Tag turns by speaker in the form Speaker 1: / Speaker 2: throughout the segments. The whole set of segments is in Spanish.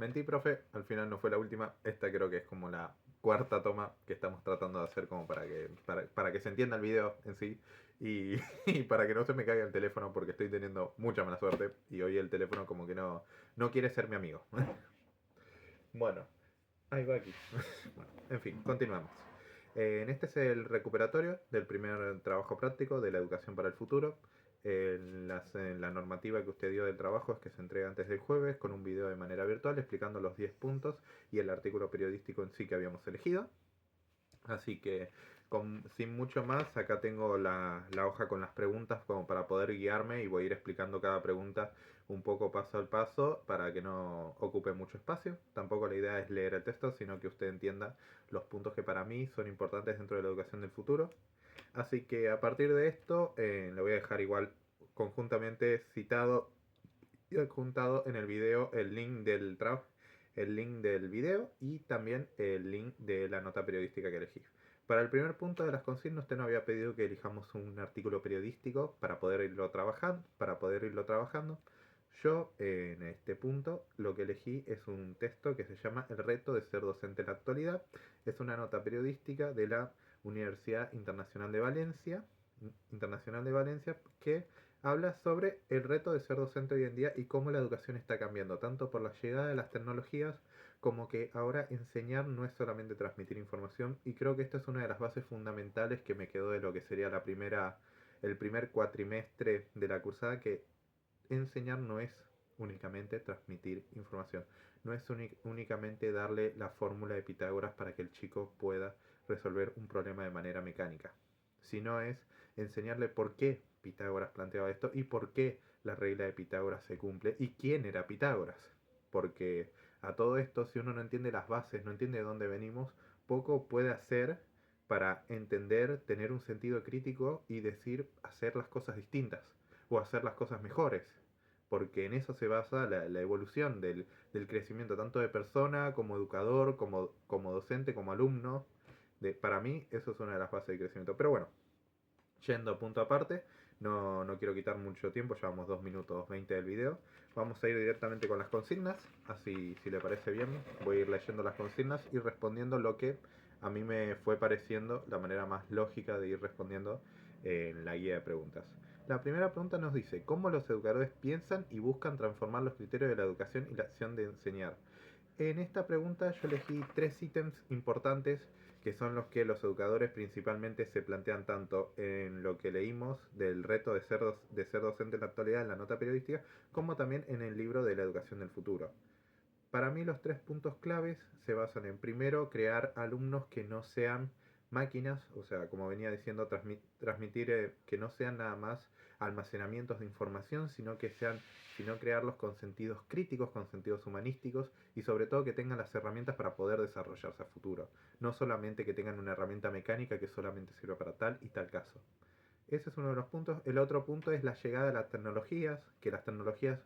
Speaker 1: Mentí, profe, al final no fue la última. Esta creo que es como la cuarta toma que estamos tratando de hacer como para que se entienda el video en sí y, y para que no se me caiga el teléfono porque estoy teniendo mucha mala suerte y hoy el teléfono como que no quiere ser mi amigo. Bueno, ahí va aquí. Bueno, en fin, continuamos. En este es el recuperatorio del primer trabajo práctico de la educación para el futuro. La normativa que usted dio del trabajo es que se entrega antes del jueves con un video de manera virtual explicando los 10 puntos y el artículo periodístico en sí que habíamos elegido. Así que sin mucho más, acá tengo la hoja con las preguntas como para poder guiarme y voy a ir explicando cada pregunta un poco paso al paso para que no ocupe mucho espacio. Tampoco la idea es leer el texto, sino que usted entienda los puntos que para mí son importantes dentro de la educación del futuro. Así que a partir de esto, le voy a dejar igual conjuntamente citado y adjuntado en el video el link del video y también el link de la nota periodística que elegí. Para el primer punto de las consignas, usted nos había pedido que elijamos un artículo periodístico para poder irlo trabajando. Yo, en este punto, lo que elegí es un texto que se llama El reto de ser docente en la actualidad. Es una nota periodística de la Universidad Internacional de Valencia, que habla sobre el reto de ser docente hoy en día y cómo la educación está cambiando, tanto por la llegada de las tecnologías como que ahora enseñar no es solamente transmitir información, y creo que esta es una de las bases fundamentales que me quedó de lo que sería el primer cuatrimestre de la cursada, que enseñar no es únicamente transmitir información, no es únicamente darle la fórmula de Pitágoras para que el chico pueda resolver un problema de manera mecánica, sino es enseñarle por qué Pitágoras planteaba esto y por qué la regla de Pitágoras se cumple y quién era Pitágoras. Porque a todo esto, si uno no entiende las bases, no entiende de dónde venimos, poco puede hacer para entender, tener un sentido crítico y decir hacer las cosas distintas o hacer las cosas mejores. Porque en eso se basa la evolución del crecimiento tanto de persona como educador, como docente, como alumno. Para mí eso es una de las bases del crecimiento. Pero bueno, yendo a punto aparte, no quiero quitar mucho tiempo, llevamos 2 minutos 20 del video. Vamos a ir directamente con las consignas, así si le parece bien, voy a ir leyendo las consignas y respondiendo lo que a mí me fue pareciendo la manera más lógica de ir respondiendo en la guía de preguntas. La primera pregunta nos dice: ¿cómo los educadores piensan y buscan transformar los criterios de la educación y la acción de enseñar? En esta pregunta yo elegí 3 ítems importantes que son los que los educadores principalmente se plantean tanto en lo que leímos del reto de ser docente en la actualidad en la nota periodística, como también en el libro de la educación del futuro. Para mí los 3 puntos claves se basan en, primero, crear alumnos que no sean máquinas, o sea, como venía diciendo, transmitir que no sean nada más almacenamientos de información, sino crearlos con sentidos críticos, con sentidos humanísticos y sobre todo que tengan las herramientas para poder desarrollarse a futuro. No solamente que tengan una herramienta mecánica que solamente sirve para tal y tal caso. Ese es uno de los puntos. El otro punto es la llegada de las tecnologías, que las tecnologías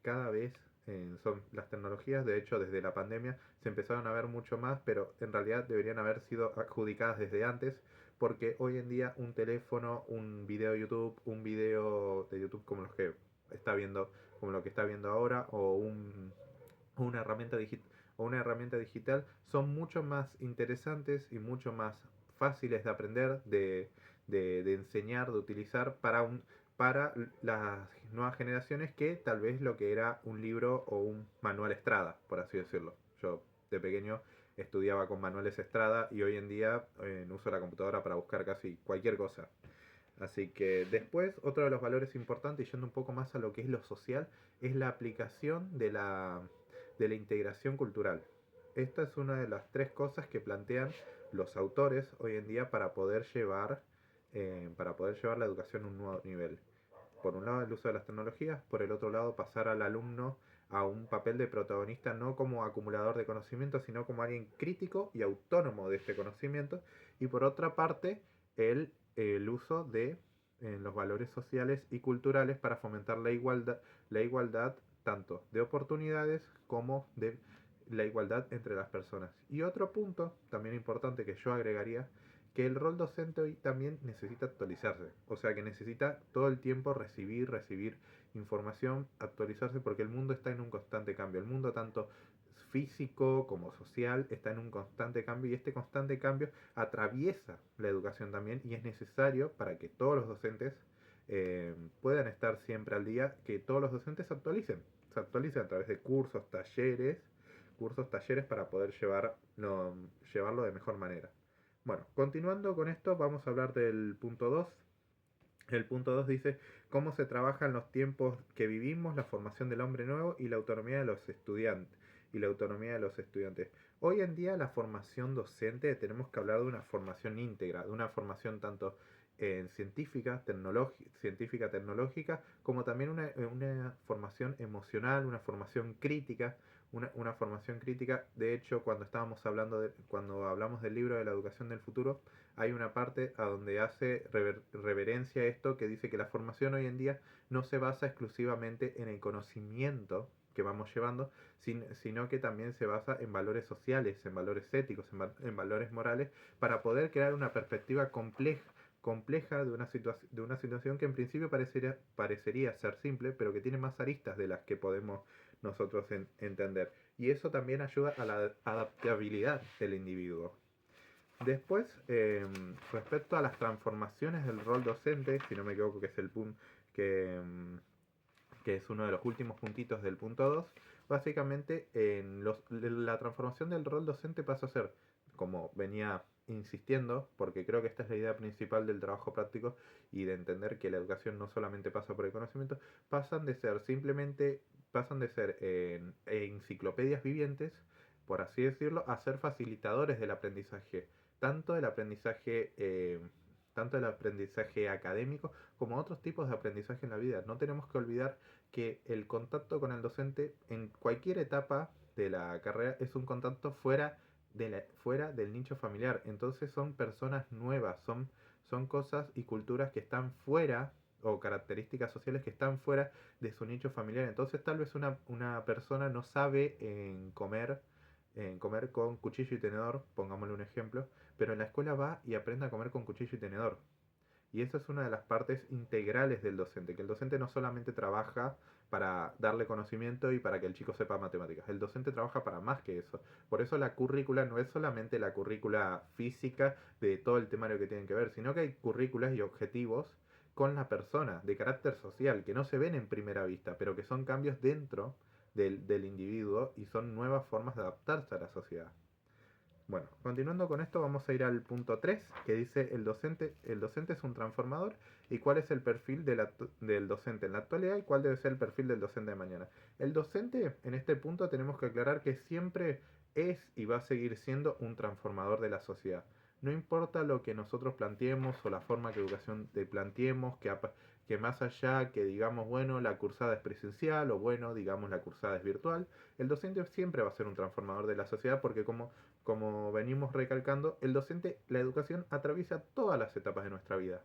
Speaker 1: cada vez son las tecnologías, de hecho desde la pandemia se empezaron a ver mucho más, pero en realidad deberían haber sido adjudicadas desde antes, porque hoy en día un teléfono, un video de YouTube como los que está viendo, como lo que está viendo ahora, una herramienta digital son mucho más interesantes y mucho más fáciles de aprender, de enseñar, de utilizar para las nuevas generaciones que tal vez lo que era un libro o un manual Estrada, por así decirlo. Yo de pequeño estudiaba con manuales Estrada y hoy en día uso la computadora para buscar casi cualquier cosa. Así que después, otro de los valores importantes, y yendo un poco más a lo que es lo social, es la aplicación de la integración cultural. Esta es una de las 3 cosas que plantean los autores hoy en día para poder llevar la educación a un nuevo nivel. Por un lado el uso de las tecnologías, por el otro lado pasar al alumno a un papel de protagonista no como acumulador de conocimiento, sino como alguien crítico y autónomo de este conocimiento, y por otra parte el uso de los valores sociales y culturales para fomentar la igualdad tanto de oportunidades como de la igualdad entre las personas. Y otro punto también importante que yo agregaría, que el rol docente hoy también necesita actualizarse, o sea que necesita todo el tiempo recibir información, actualizarse, porque el mundo está en un constante cambio, el mundo tanto físico como social está en un constante cambio, y este constante cambio atraviesa la educación también, y es necesario para que todos los docentes puedan estar siempre al día, que todos los docentes se actualicen a través de cursos, talleres para poder llevarlo de mejor manera. Bueno, continuando con esto, vamos a hablar del punto 2. El punto 2 dice cómo se trabaja en los tiempos que vivimos, la formación del hombre nuevo y la autonomía de los estudiantes. Hoy en día la formación docente, tenemos que hablar de una formación íntegra, de una formación tanto científica, tecnológica, como también una formación emocional, una formación crítica, una formación crítica. De hecho, cuando hablamos del libro de la educación del futuro, hay una parte a donde hace reverencia a esto, que dice que la formación hoy en día no se basa exclusivamente en el conocimiento que vamos llevando, sino que también se basa en valores sociales, en valores éticos, en valores morales, para poder crear una perspectiva compleja de una situación que en principio parecería ser simple, pero que tiene más aristas de las que podemos nosotros entender. Y eso también ayuda a la adaptabilidad del individuo. Después, respecto a las transformaciones del rol docente, si no me equivoco, que es el punto que es uno de los últimos puntitos del punto 2, básicamente la transformación del rol docente pasa a ser, como venía insistiendo, porque creo que esta es la idea principal del trabajo práctico y de entender que la educación no solamente pasa por el conocimiento, pasan de ser enciclopedias vivientes, por así decirlo, a ser facilitadores del aprendizaje, tanto del aprendizaje tanto el aprendizaje académico como otros tipos de aprendizaje en la vida. No tenemos que olvidar que el contacto con el docente en cualquier etapa de la carrera es un contacto fuera del nicho familiar. Entonces son personas nuevas, son cosas y culturas que están fuera, o características sociales que están fuera de su nicho familiar. Entonces tal vez una persona no sabe comer con cuchillo y tenedor, pongámosle un ejemplo, pero en la escuela va y aprende a comer con cuchillo y tenedor. Y eso es una de las partes integrales del docente, que el docente no solamente trabaja para darle conocimiento y para que el chico sepa matemáticas, el docente trabaja para más que eso. Por eso la currícula no es solamente la currícula física de todo el temario que tienen que ver, sino que hay currículas y objetivos con la persona, de carácter social, que no se ven en primera vista, pero que son cambios dentro del individuo y son nuevas formas de adaptarse a la sociedad. Bueno, continuando con esto, vamos a ir al punto 3, que dice el docente es un transformador, y cuál es el perfil del docente en la actualidad y cuál debe ser el perfil del docente de mañana. El docente, en este punto tenemos que aclarar que siempre es y va a seguir siendo un transformador de la sociedad. No importa lo que nosotros planteemos o la forma que educación te planteemos, que más allá que digamos, bueno, la cursada es presencial o bueno, digamos, la cursada es virtual, el docente siempre va a ser un transformador de la sociedad, porque como venimos recalcando, la educación atraviesa todas las etapas de nuestra vida.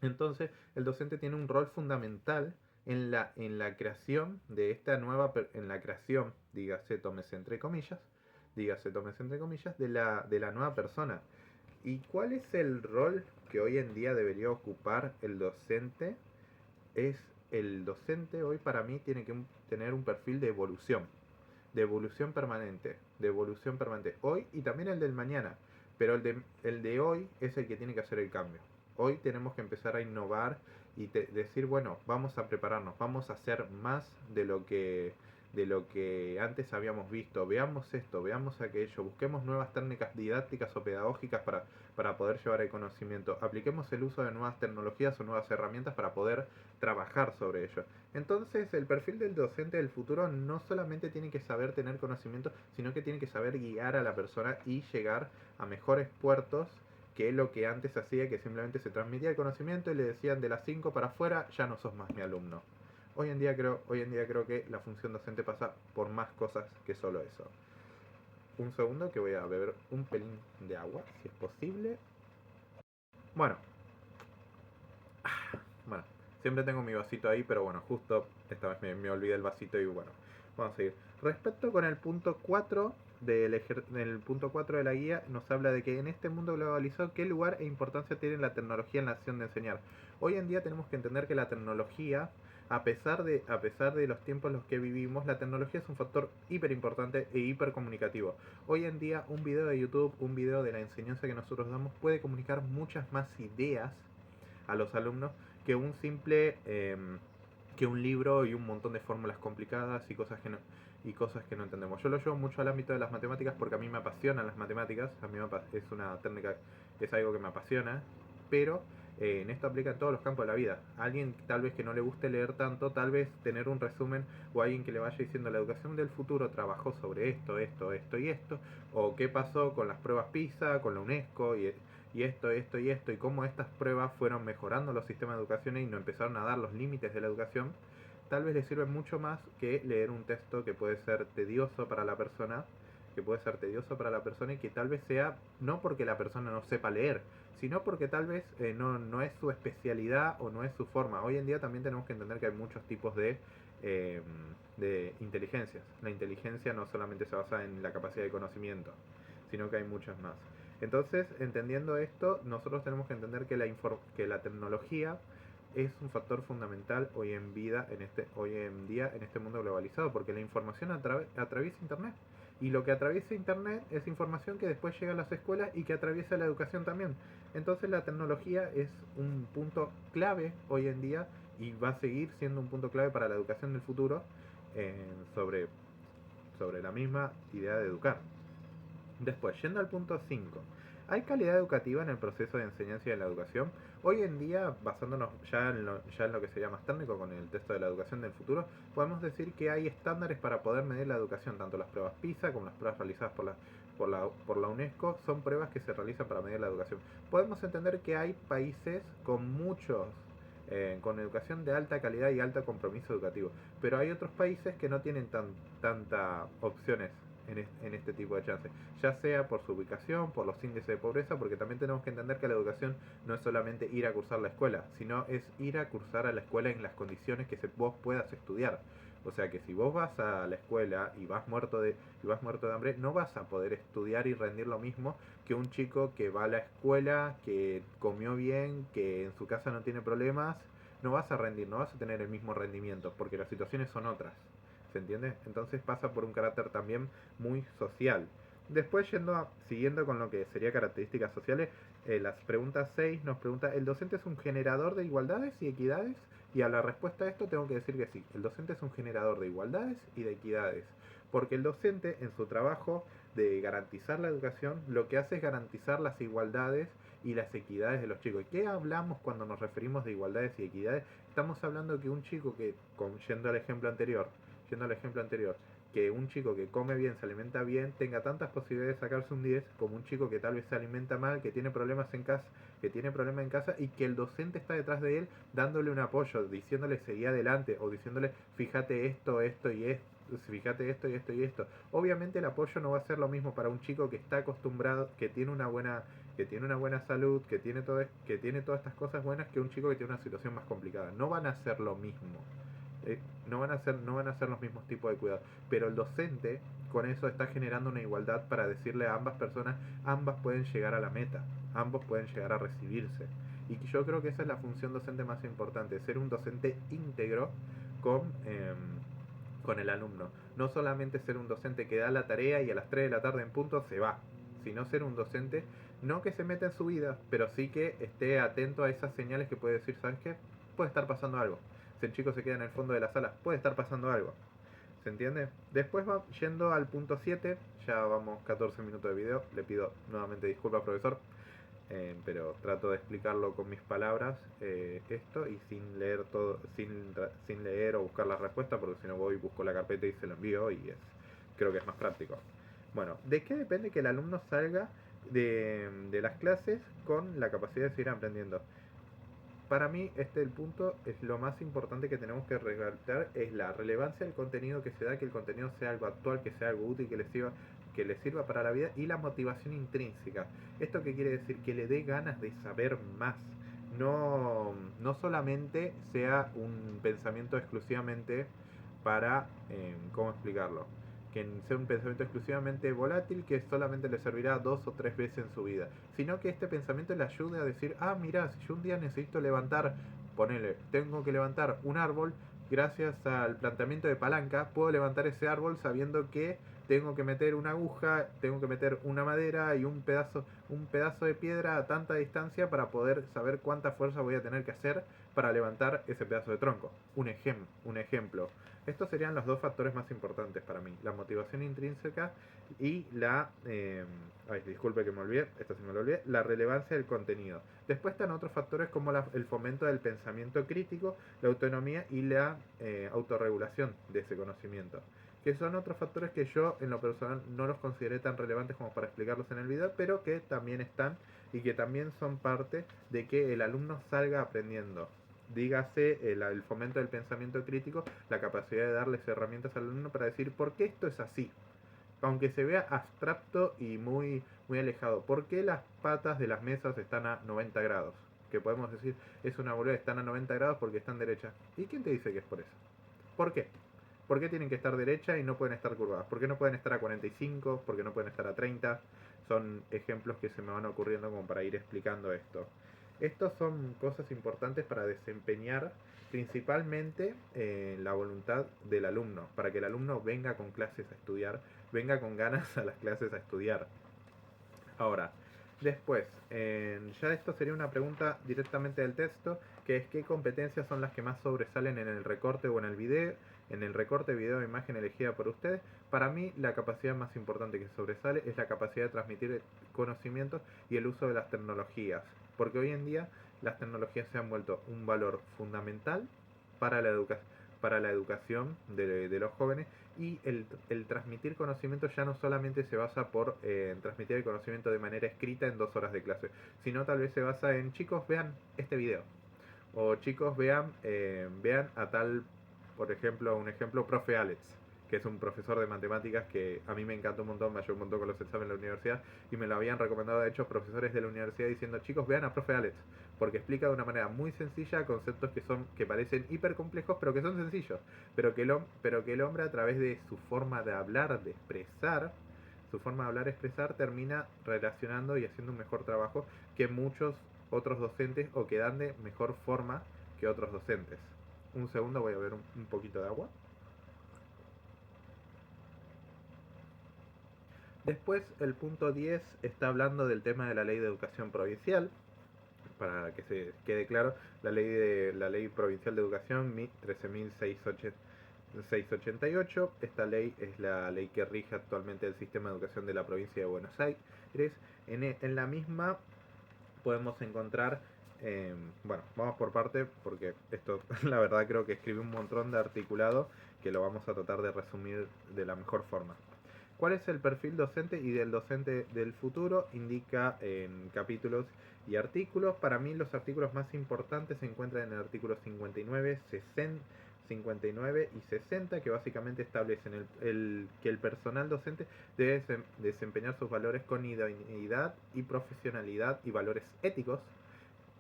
Speaker 1: Entonces, el docente tiene un rol fundamental en la creación de esta en la creación, dígase, entre comillas, de la nueva persona. ¿Y cuál es el rol que hoy en día debería ocupar el docente? El docente hoy para mí tiene que tener un perfil de evolución permanente, hoy y también el del mañana, pero el de hoy es el que tiene que hacer el cambio. Hoy tenemos que empezar a innovar y decir, bueno, vamos a prepararnos, vamos a hacer más de lo que antes habíamos visto, veamos esto, veamos aquello, busquemos nuevas técnicas didácticas o pedagógicas para poder llevar el conocimiento, apliquemos el uso de nuevas tecnologías o nuevas herramientas para poder trabajar sobre ello. Entonces, el perfil del docente del futuro no solamente tiene que saber tener conocimiento, sino que tiene que saber guiar a la persona y llegar a mejores puertos que lo que antes hacía, que simplemente se transmitía el conocimiento y le decían de las 5 para afuera, ya no sos más mi alumno. Hoy en día creo que la función docente pasa por más cosas que solo eso. Un segundo que voy a beber un pelín de agua, si es posible. Bueno, siempre tengo mi vasito ahí, pero bueno, justo esta vez me olvidé el vasito y bueno, vamos a seguir. Respecto con el punto 4 del punto 4 de la guía, nos habla de que en este mundo globalizado, ¿qué lugar e importancia tiene la tecnología en la acción de enseñar? Hoy en día tenemos que entender que la tecnología, a pesar de los tiempos en los que vivimos, la tecnología es un factor hiper importante e hiper comunicativo. Hoy en día un video de YouTube, un video de la enseñanza que nosotros damos puede comunicar muchas más ideas a los alumnos que un simple que un libro y un montón de fórmulas complicadas y cosas que no entendemos. Yo lo llevo mucho al ámbito de las matemáticas porque a mí me apasionan las matemáticas, a mí es una técnica, es algo que me apasiona, pero en esto aplica en todos los campos de la vida. Alguien tal vez que no le guste leer tanto, tal vez tener un resumen, o alguien que le vaya diciendo la educación del futuro trabajó sobre esto, esto, esto y esto, o qué pasó con las pruebas PISA, con la UNESCO y esto, esto y esto, y cómo estas pruebas fueron mejorando los sistemas de educación y nos empezaron a dar los límites de la educación, tal vez le sirve mucho más que leer un texto que puede ser tedioso para la persona, y que tal vez sea no porque la persona no sepa leer, sino porque tal vez no es su especialidad o no es su forma. Hoy en día también tenemos que entender que hay muchos tipos eh, de inteligencias. La inteligencia no solamente se basa en la capacidad de conocimiento, sino que hay muchas más. Entonces, entendiendo esto, nosotros tenemos que entender que la tecnología es un factor fundamental hoy en día en este mundo globalizado, porque la información atraviesa Internet. Y lo que atraviesa Internet es información que después llega a las escuelas y que atraviesa la educación también. Entonces la tecnología es un punto clave hoy en día y va a seguir siendo un punto clave para la educación del futuro eh, sobre, sobre la misma idea de educar. Después, yendo al punto 5, ¿hay calidad educativa en el proceso de enseñanza y de la educación? Hoy en día, basándonos ya en lo que sería más técnico con el texto de la educación del futuro, podemos decir que hay estándares para poder medir la educación, tanto las pruebas PISA como las pruebas realizadas por la UNESCO, son pruebas que se realizan para medir la educación. Podemos entender que hay países con educación de alta calidad y alto compromiso educativo, pero hay otros países que no tienen tantas opciones en este tipo de chances, ya sea por su ubicación, por los índices de pobreza, porque también tenemos que entender que la educación no es solamente ir a cursar la escuela, sino es ir a cursar a la escuela en las condiciones que vos puedas estudiar. O sea que si vos vas a la escuela y vas muerto de hambre, no vas a poder estudiar y rendir lo mismo que un chico que va a la escuela, que comió bien, que en su casa no tiene problemas. No vas a rendir, no vas a tener el mismo rendimiento, porque las situaciones son otras. ¿Se entiende? Entonces pasa por un carácter también muy social. Después, siguiendo con lo que sería características sociales, las preguntas 6 nos pregunta, ¿el docente es un generador de igualdades y equidades? Y a la respuesta a esto tengo que decir que sí, el docente es un generador de igualdades y de equidades, porque el docente en su trabajo de garantizar la educación, lo que hace es garantizar las igualdades y las equidades de los chicos. ¿Y qué hablamos cuando nos referimos de igualdades y equidades? Estamos hablando que un chico que, yendo al ejemplo anterior, que un chico que come bien, se alimenta bien, tenga tantas posibilidades de sacarse un 10 como un chico que tal vez se alimenta mal, que tiene problemas en casa y que el docente está detrás de él dándole un apoyo, diciéndole seguí adelante o diciéndole fíjate esto, esto y esto. Fíjate esto y esto y esto. Obviamente el apoyo no va a ser lo mismo para un chico que está acostumbrado, que tiene una buena salud, que tiene todas estas cosas buenas, que un chico que tiene una situación más complicada. No van a ser lo mismo. No van a ser los mismos tipos de cuidados, pero el docente con eso está generando una igualdad para decirle a ambas personas, ambas pueden llegar a la meta, ambos pueden llegar a recibirse. Y yo creo que esa es la función docente más importante, ser un docente íntegro con, eh, con el alumno. No solamente ser un docente que da la tarea y a las 3 de la tarde en punto se va, sino ser un docente no que se meta en su vida, pero sí que esté atento a esas señales que puede decir, ¿sabes qué? Puede estar pasando algo. Si el chico se queda en el fondo de la sala, puede estar pasando algo. ¿Se entiende? Después va yendo al punto 7, ya vamos 14 minutos de video, le pido nuevamente disculpas profesor, pero trato de explicarlo con mis palabras esto y sin leer todo, sin leer o buscar la respuesta, porque si no voy y busco la carpeta y se lo envío creo que es más práctico. Bueno, ¿de qué depende que el alumno salga de las clases con la capacidad de seguir aprendiendo? Para mí el punto es lo más importante que tenemos que resaltar, es la relevancia del contenido que se da, que el contenido sea algo actual, que sea algo útil, que le sirva para la vida, y la motivación intrínseca. ¿Esto qué quiere decir? Que le dé ganas de saber más. No solamente sea un pensamiento exclusivamente para, ¿cómo explicarlo? que sea un pensamiento exclusivamente volátil que solamente le servirá 2 o 3 veces en su vida, sino que este pensamiento le ayude a decir, ah, mira, si yo un día necesito levantar, ponele, tengo que levantar un árbol, gracias al planteamiento de palanca, puedo levantar ese árbol sabiendo que tengo que meter una aguja, tengo que meter una madera y un pedazo de piedra a tanta distancia para poder saber cuánta fuerza voy a tener que hacer para levantar ese pedazo de tronco. Un ejemplo. Estos serían los dos factores más importantes para mí, la motivación intrínseca y disculpe que me olvidé, esto sí me lo olvidé, la relevancia del contenido. Después están otros factores como el fomento del pensamiento crítico, la autonomía y la autorregulación de ese conocimiento, que son otros factores que yo en lo personal no los consideré tan relevantes como para explicarlos en el video, pero que también están y que también son parte de que el alumno salga aprendiendo. Dígase el fomento del pensamiento crítico, la capacidad de darles herramientas al alumno para decir por qué esto es así, aunque se vea abstracto y muy alejado. ¿Por qué las patas de las mesas están a 90 grados? Que podemos decir, es una boludez, están a 90 grados porque están derechas. ¿Y quién te dice que es por eso? ¿Por qué? ¿Por qué tienen que estar derechas y no pueden estar curvadas? ¿Por qué no pueden estar a 45? ¿Por qué no pueden estar a 30? Son ejemplos que se me van ocurriendo como para ir explicando esto. Estos son cosas importantes para desempeñar principalmente la voluntad del alumno, para que el alumno venga con clases a estudiar, venga con ganas a las clases a estudiar. Ahora, después, ya esto sería una pregunta directamente del texto, que es qué competencias son las que más sobresalen en el recorte o en el video, en el recorte video o imagen elegida por ustedes. Para mí, la capacidad más importante que sobresale es la capacidad de transmitir conocimientos y el uso de las tecnologías, porque hoy en día las tecnologías se han vuelto un valor fundamental para para la educación de los jóvenes, y el transmitir conocimiento ya no solamente se basa por transmitir el conocimiento de manera escrita en 2 horas de clase, sino tal vez se basa en chicos vean este video, o chicos vean a tal, por ejemplo, un ejemplo, profe Alex, que es un profesor de matemáticas que a mí me encantó un montón, me ayudó un montón con los exámenes de la universidad, y me lo habían recomendado de hecho profesores de la universidad diciendo, chicos vean a profe Alex, porque explica de una manera muy sencilla conceptos que parecen hiper complejos, pero que son sencillos, pero que el hombre, a través de su forma de hablar, de expresar, su forma de hablar, expresar, termina relacionando y haciendo un mejor trabajo que muchos otros docentes, o que dan de mejor forma que otros docentes. Un segundo, voy a beber un poquito de agua. Después, el punto 10 está hablando del tema de la ley de educación provincial. Para que se quede claro, la ley provincial de educación 13.688. Esta ley es la ley que rige actualmente el sistema de educación de la provincia de Buenos Aires. En la misma podemos encontrar, bueno, vamos por parte, porque esto la verdad creo que escribí un montón de articulado que lo vamos a tratar de resumir de la mejor forma. ¿Cuál es el perfil docente y del docente del futuro? Indica en capítulos y artículos. Para mí los artículos más importantes se encuentran en el artículo 59, 60, 59 y 60, que básicamente establecen que el personal docente debe desempeñar sus valores con idoneidad y profesionalidad y valores éticos,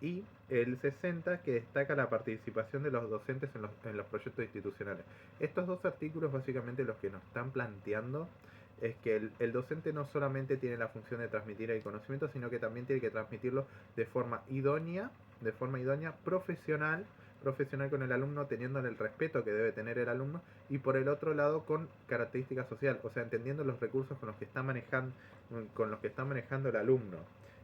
Speaker 1: y el 60, que destaca la participación de los docentes en los proyectos institucionales. Estos dos artículos básicamente los que nos están planteando es que el docente no solamente tiene la función de transmitir el conocimiento, sino que también tiene que transmitirlo de forma idónea, profesional con el alumno, teniéndole el respeto que debe tener el alumno, y por el otro lado con característica social, o sea, entendiendo los recursos con los que está manejando el alumno.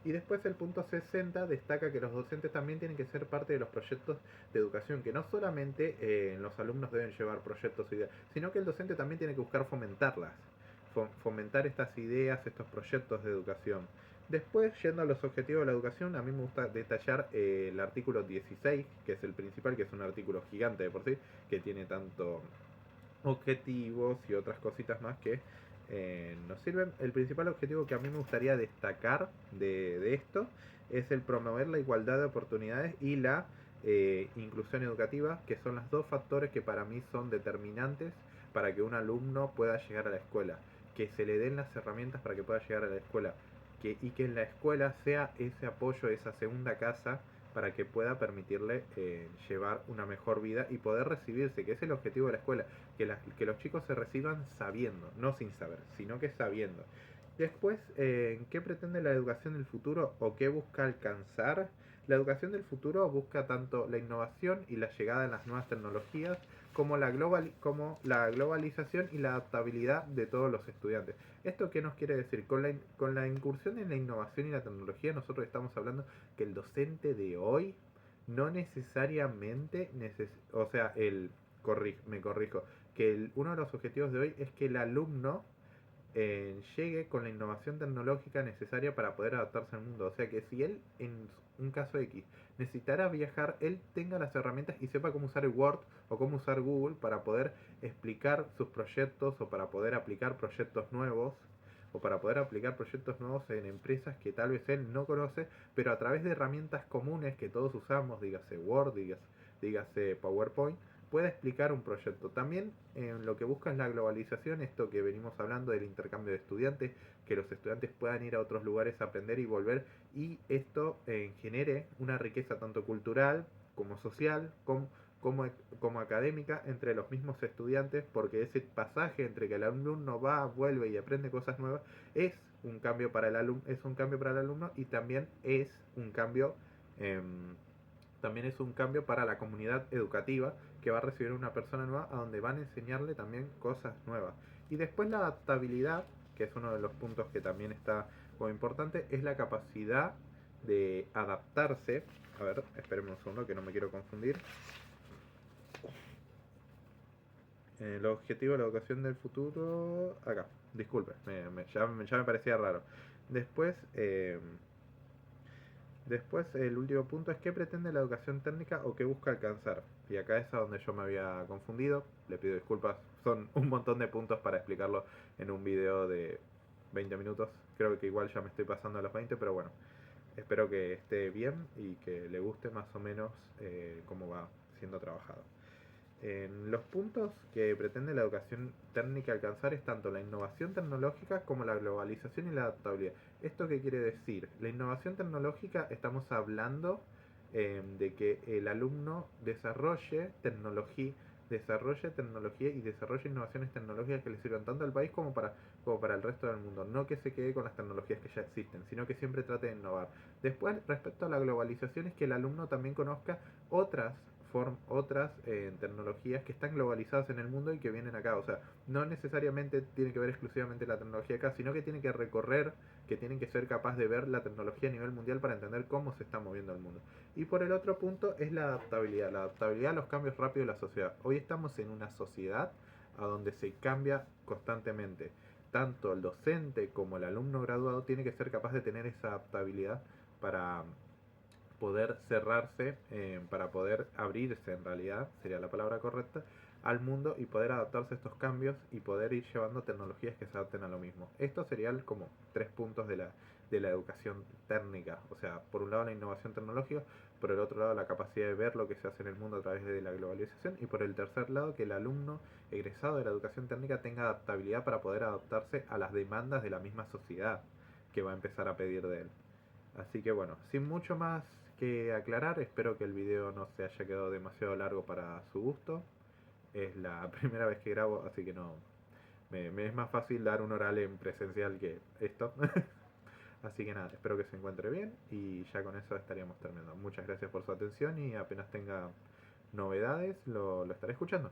Speaker 1: Y después el punto 60 destaca que los docentes también tienen que ser parte de los proyectos de educación, que no solamente los alumnos deben llevar proyectos o ideas, sino que el docente también tiene que buscar fomentarlas, fomentar estas ideas, estos proyectos de educación. Después, yendo a los objetivos de la educación, a mí me gusta detallar el artículo 16, que es el principal, que es un artículo gigante de por sí, que tiene tanto objetivos y otras cositas más que nos sirven. El principal objetivo que a mí me gustaría destacar de esto es el promover la igualdad de oportunidades y la inclusión educativa, que son los dos factores que para mí son determinantes para que un alumno pueda llegar a la escuela, que se le den las herramientas para que pueda llegar a la escuela, y que en la escuela sea ese apoyo, esa segunda casa para que pueda permitirle llevar una mejor vida y poder recibirse, que es el objetivo de la escuela, que los chicos se reciban sabiendo, no sin saber, sino que sabiendo. Después, ¿qué pretende la educación del futuro o qué busca alcanzar? La educación del futuro busca tanto la innovación y la llegada de las nuevas tecnologías como la globalización y la adaptabilidad de todos los estudiantes. ¿Esto qué nos quiere decir? Con la incursión en la innovación y la tecnología nosotros estamos hablando que el docente de hoy no necesariamente, o sea, me corrijo, que uno de los objetivos de hoy es que el alumno llegue con la innovación tecnológica necesaria para poder adaptarse al mundo. O sea que si él, en un caso X, necesitara viajar, él tenga las herramientas y sepa cómo usar el Word o cómo usar Google para poder explicar sus proyectos o para poder aplicar proyectos nuevos o para poder aplicar proyectos nuevos en empresas que tal vez él no conoce, pero a través de herramientas comunes que todos usamos, dígase Word, dígase PowerPoint, puede explicar un proyecto. También lo que busca es la globalización, esto que venimos hablando del intercambio de estudiantes, que los estudiantes puedan ir a otros lugares a aprender y volver, y esto genere una riqueza tanto cultural como social, como, como académica entre los mismos estudiantes, porque ese pasaje entre que el alumno va, vuelve y aprende cosas nuevas es un cambio para el alumno, y eh, también es un cambio para la comunidad educativa que va a recibir una persona nueva a donde van a enseñarle también cosas nuevas. Y después la adaptabilidad, que es uno de los puntos que también está como importante, es la capacidad de adaptarse. A ver, espérenme un segundo que no me quiero confundir. El objetivo de la educación del futuro. Acá, disculpe, ya me parecía raro. Después, Después, el último punto es qué pretende la educación técnica o qué busca alcanzar. Y acá es a donde yo me había confundido. Le pido disculpas. Son un montón de puntos para explicarlo en un video de 20 minutos. Creo que igual ya me estoy pasando a los 20, pero bueno. Espero que esté bien y que le guste más o menos cómo va siendo trabajado. En los puntos que pretende la educación técnica alcanzar es tanto la innovación tecnológica como la globalización y la adaptabilidad. ¿Esto qué quiere decir? La innovación tecnológica estamos hablando de que el alumno desarrolle tecnología y desarrolle innovaciones tecnológicas que le sirvan tanto al país como para el resto del mundo. No que se quede con las tecnologías que ya existen, sino que siempre trate de innovar. Después, respecto a la globalización, es que el alumno también conozca otras tecnologías que están globalizadas en el mundo y que vienen acá. O sea, no necesariamente tiene que ver exclusivamente la tecnología acá, sino que tiene que recorrer, que tienen que ser capaz de ver la tecnología a nivel mundial para entender cómo se está moviendo el mundo. Y por el otro punto es la adaptabilidad a los cambios rápidos de la sociedad. Hoy estamos en una sociedad a donde se cambia constantemente. Tanto el docente como el alumno graduado tiene que ser capaz de tener esa adaptabilidad para poder cerrarse, para poder abrirse en realidad, sería la palabra correcta, al mundo y poder adaptarse a estos cambios y poder ir llevando tecnologías que se adapten a lo mismo. Estos serían como tres puntos de la educación técnica, o sea, por un lado la innovación tecnológica, por el otro lado la capacidad de ver lo que se hace en el mundo a través de la globalización y por el tercer lado que el alumno egresado de la educación técnica tenga adaptabilidad para poder adaptarse a las demandas de la misma sociedad que va a empezar a pedir de él. Así que bueno, sin mucho más que aclarar, espero que el video no se haya quedado demasiado largo para su gusto. Es la primera vez que grabo, así que no me es más fácil dar un oral en presencial que esto. Así que nada, espero que se encuentre bien y ya con eso estaríamos terminando. Muchas gracias por su atención y apenas tenga novedades lo estaré escuchando.